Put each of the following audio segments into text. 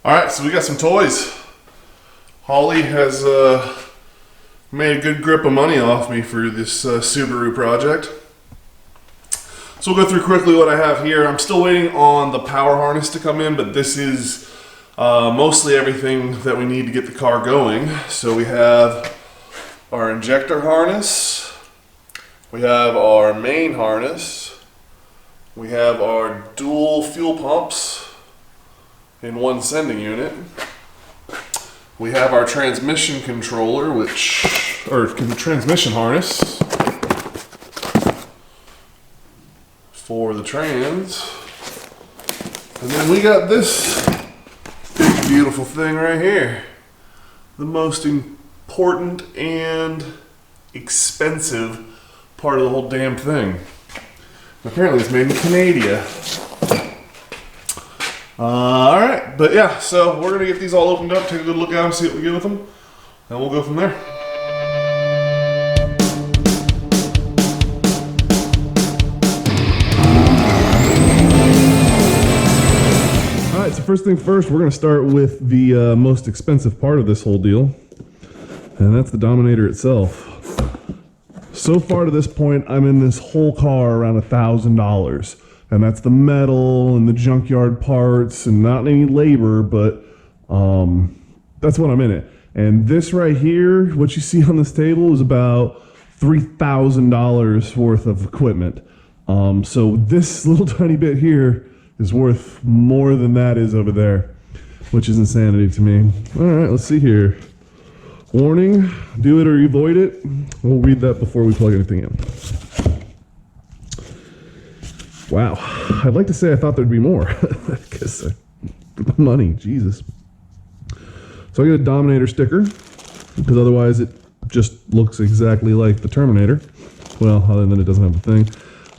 Alright, so we got some toys. Holley has made a good grip of money off me for this Subaru project. So we'll go through quickly what I have here. I'm still waiting on the power harness to come in, but this is mostly everything that we need to get the car going. So we have our injector harness, we have our main harness, we have our dual fuel pumps in one sending unit. We have our transmission controller, transmission harness for the trans. And then we got this big beautiful thing right here. The most important and expensive part of the whole damn thing. Apparently it's made in Canada. Alright, but yeah, so we're going to get these all opened up, take a good look at them, see what we get with them, and we'll go from there. Alright, so first thing first, we're going to start with the most expensive part of this whole deal, and that's the Dominator itself. So far to this point, I'm in this whole car around $1,000. And that's the metal and the junkyard parts and not any labor, but that's what I'm in it. And this right here, what you see on this table, is about $3,000 worth of equipment. So this little tiny bit here is worth more than that is over there, which is insanity to me. All right, let's see here. Warning, do it or avoid it. We'll read that before we plug anything in. Wow, I'd like to say I thought there'd be more, because money, Jesus. So I get a Dominator sticker, because otherwise it just looks exactly like the Terminator. Well, other than it doesn't have a thing.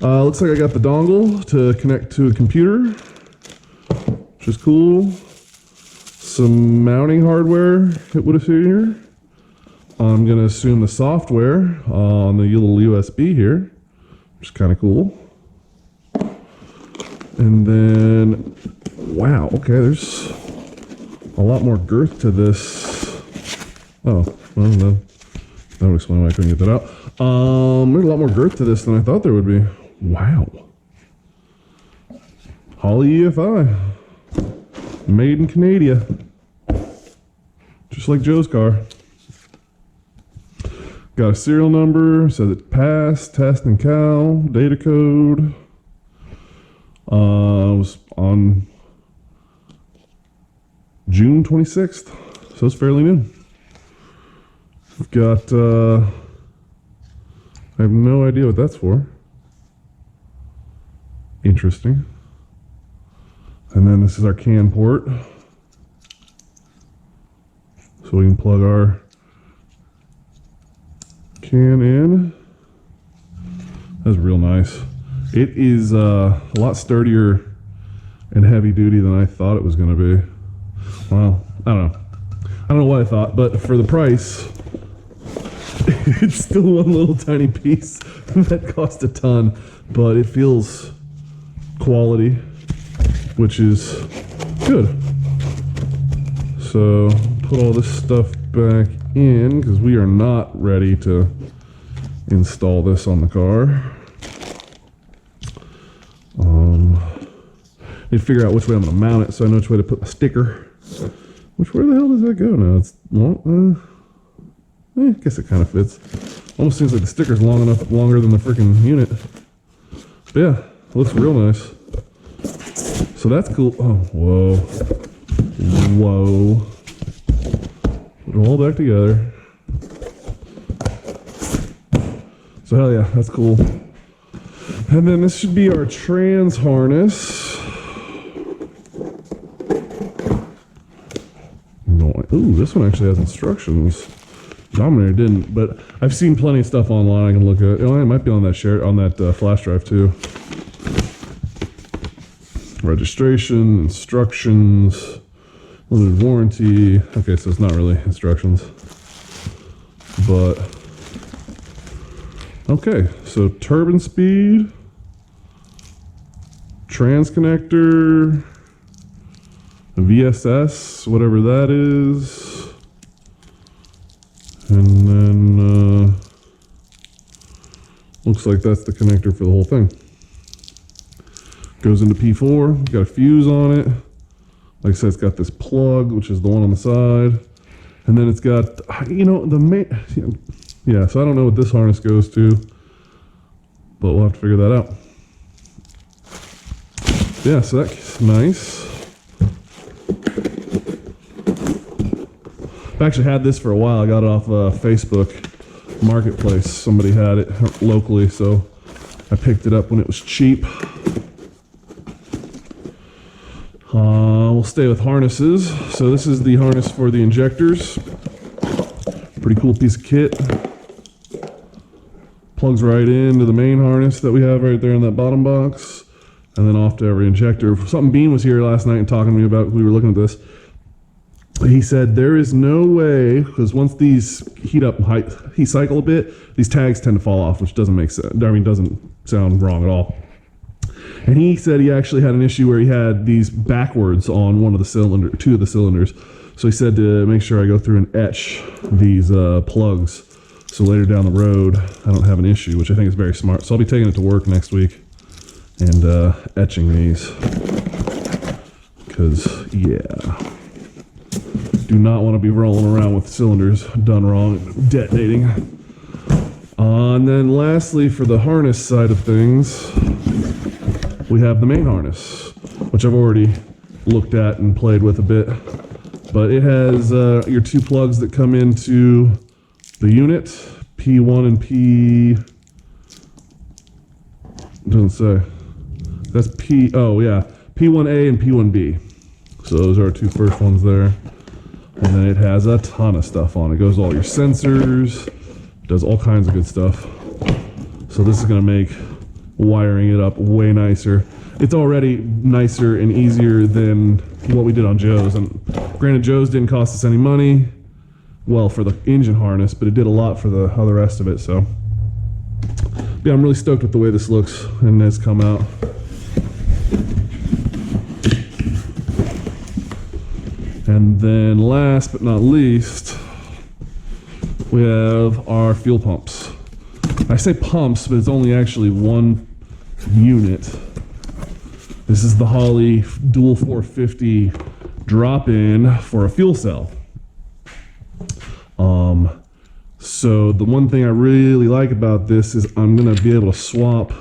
Looks like I got the dongle to connect to a computer, which is cool. Some mounting hardware, it would appear. I'm going to assume the software on the little USB here, which is kind of cool. And then, wow, okay, there's a lot more girth to this. Oh, well, no, that would explain why I couldn't get that out. There's a lot more girth to this than I thought there would be. Wow. Holley EFI. Made in Canada. Just like Joe's car. Got a serial number, says it passed, test and cal, data code. It was on June 26th, so it's fairly new. We've got, I have no idea what that's for. Interesting. And then this is our CAN port. So we can plug our CAN in. That's real nice. It is a lot sturdier and heavy duty than I thought it was going to be. Well, I don't know what I thought, but for the price, it's still one little tiny piece that cost a ton, but it feels quality, which is good. So put all this stuff back in because we are not ready to install this on the car. Need to figure out which way I'm going to mount it so I know which way to put the sticker. Where the hell does that go now? It's, well, I guess it kind of fits. Almost seems like the sticker's longer than the freaking unit. But yeah, it looks real nice. So that's cool. Oh, whoa. Whoa. Put it all back together. So hell yeah, that's cool. And then this should be our trans harness. Ooh, this one actually has instructions. Dominator didn't, but I've seen plenty of stuff online I can look at. Oh, it might be on that flash drive too. Registration, instructions, limited warranty. Okay, so it's not really instructions, but okay. So turbine speed, trans connector, VSS, whatever that is. And then looks like that's the connector for the whole thing. Goes into P4, got a fuse on it. Like I said, it's got this plug, which is the one on the side. And then it's got, you know, the main, yeah, so I don't know what this harness goes to, but we'll have to figure that out. Yeah, so that's nice. I've actually had this for a while. I got it off Facebook Marketplace. Somebody had it locally, so I picked it up when it was cheap. We'll stay with harnesses. So this is the harness for the injectors. Pretty cool piece of kit. Plugs right into the main harness that we have right there in that bottom box, and then off to every injector. Something Bean was here last night and talking to me about, we were looking at this. He said there is no way, because once these heat cycle a bit, these tags tend to fall off, which doesn't make sense. I mean, doesn't sound wrong at all. And he said he actually had an issue where he had these backwards on two of the cylinders. So he said to make sure I go through and etch these plugs, so later down the road I don't have an issue, which I think is very smart. So I'll be taking it to work next week and etching these, because yeah, do not want to be rolling around with cylinders done wrong, detonating. And then lastly, for the harness side of things, we have the main harness, which I've already looked at and played with a bit. But it has your two plugs that come into the unit, P1 and P... doesn't say. That's P1A and P1B. So those are our two first ones there. And then it has a ton of stuff on it. It goes to all your sensors, does all kinds of good stuff. So this is going to make wiring it up way nicer. It's already nicer and easier than what we did on Joe's. And granted, Joe's didn't cost us any money, well, for the engine harness, but it did a lot for the other rest of it. So yeah, I'm really stoked with the way this looks and has come out. And then last but not least, we have our fuel pumps. I say pumps, but it's only actually one unit. This is the Holley Dual 450 drop-in for a fuel cell. So the one thing I really like about this is I'm going to be able to swap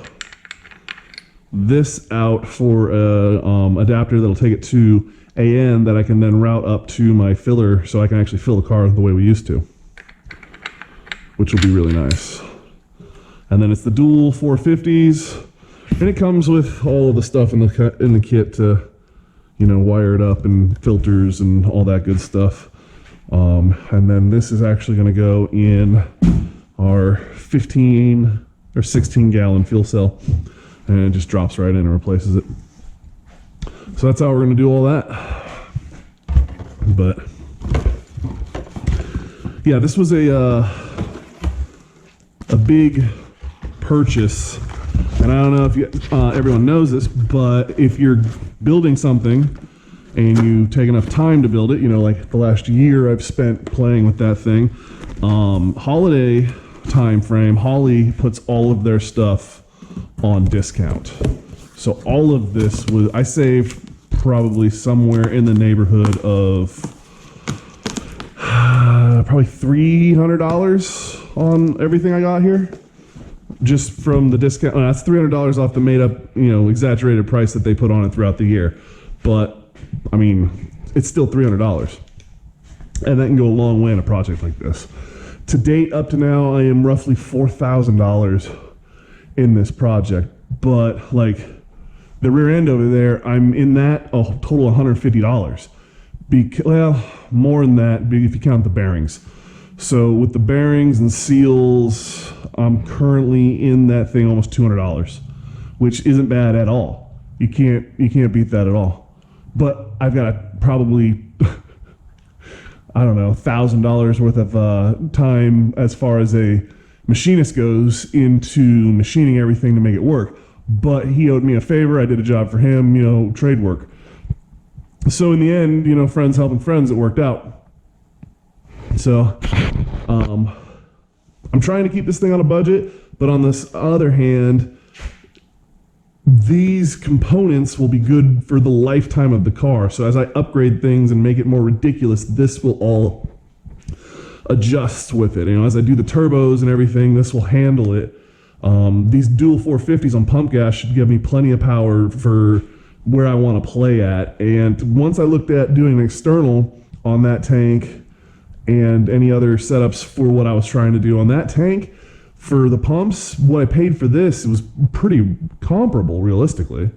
this out for a adapter that'll take it to AN that I can then route up to my filler, so I can actually fill the car the way we used to, which will be really nice. And then it's the dual 450s, and it comes with all of the stuff in the kit to, you know, wire it up and filters and all that good stuff. And then this is actually going to go in our 15 or 16 gallon fuel cell, and it just drops right in and replaces it. So that's how we're going to do all that. But yeah, this was a big purchase, and I don't know if everyone knows this, but if you're building something and you take enough time to build it, you know, like the last year I've spent playing with that thing. Holiday time frame, Holley puts all of their stuff on discount. So all of this was, I saved probably somewhere in the neighborhood of probably $300 on everything I got here, just from the discount. That's $300 off the made up, you know, exaggerated price that they put on it throughout the year. But I mean, it's still $300, and that can go a long way in a project like this. To date, up to now, I am roughly $4,000 in this project, but like the rear end over there, I'm in that a total of $150. Well, more than that if you count the bearings. So with the bearings and seals, I'm currently in that thing almost $200, which isn't bad at all. You can't beat that at all. But I've got probably, I don't know, $1,000 worth of time as far as a machinist goes into machining everything to make it work. But he owed me a favor. I did a job for him, you know, trade work. So in the end, you know, friends helping friends, it worked out. So I'm trying to keep this thing on a budget, but on this other hand, these components will be good for the lifetime of the car. So as I upgrade things and make it more ridiculous, this will all adjust with it. You know, as I do the turbos and everything, this will handle it. These dual 450s on pump gas should give me plenty of power for where I want to play at. And once I looked at doing an external on that tank and any other setups for what I was trying to do on that tank, for the pumps, what I paid for this, it was pretty comparable, realistically.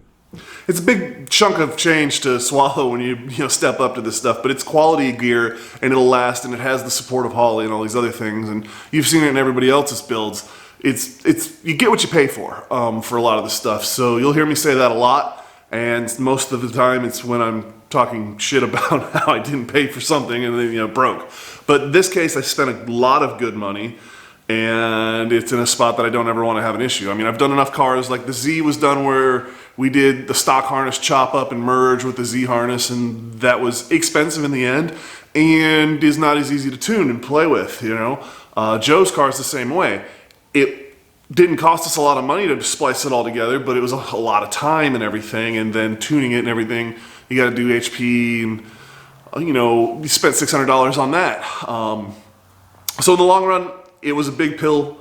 It's a big chunk of change to swallow when you step up to this stuff, but it's quality gear and it'll last, and it has the support of Holley and all these other things, and you've seen it in everybody else's builds. It's you get what you pay for a lot of this stuff. So you'll hear me say that a lot, and most of the time it's when I'm talking shit about how I didn't pay for something and then it broke. But in this case, I spent a lot of good money, and it's in a spot that I don't ever want to have an issue. I mean, I've done enough cars, like the Z was done where we did the stock harness chop up and merge with the Z harness, and that was expensive in the end and is not as easy to tune and play with, you know. Joe's car is the same way. It didn't cost us a lot of money to splice it all together, but it was a lot of time and everything, and then tuning it and everything. You got to do HP, and you know, you spent $600 on that. So in the long run, it was a big pill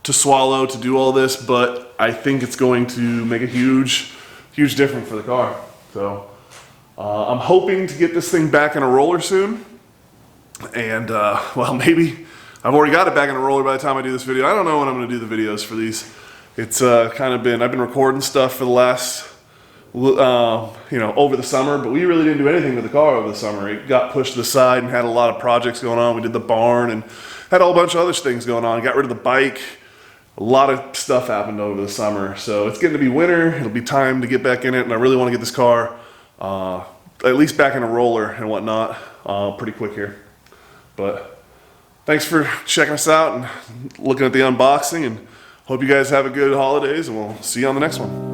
to swallow to do all this, but I think it's going to make a huge difference for the car. So I'm hoping to get this thing back in a roller soon, and well, maybe I've already got it back in a roller by the time I do this video. I don't know when I'm going to do the videos for these. It's kind of been, I've been recording stuff for the last, you know, over the summer, but we really didn't do anything with the car over the summer. It got pushed to the side and had a lot of projects going on. We did the barn and had a whole bunch of other things going on. Got rid of the bike. A lot of stuff happened over the summer. So it's getting to be winter. It'll be time to get back in it, and I really want to get this car at least back in a roller and whatnot pretty quick here. But thanks for checking us out and looking at the unboxing, and hope you guys have a good holidays, and we'll see you on the next one.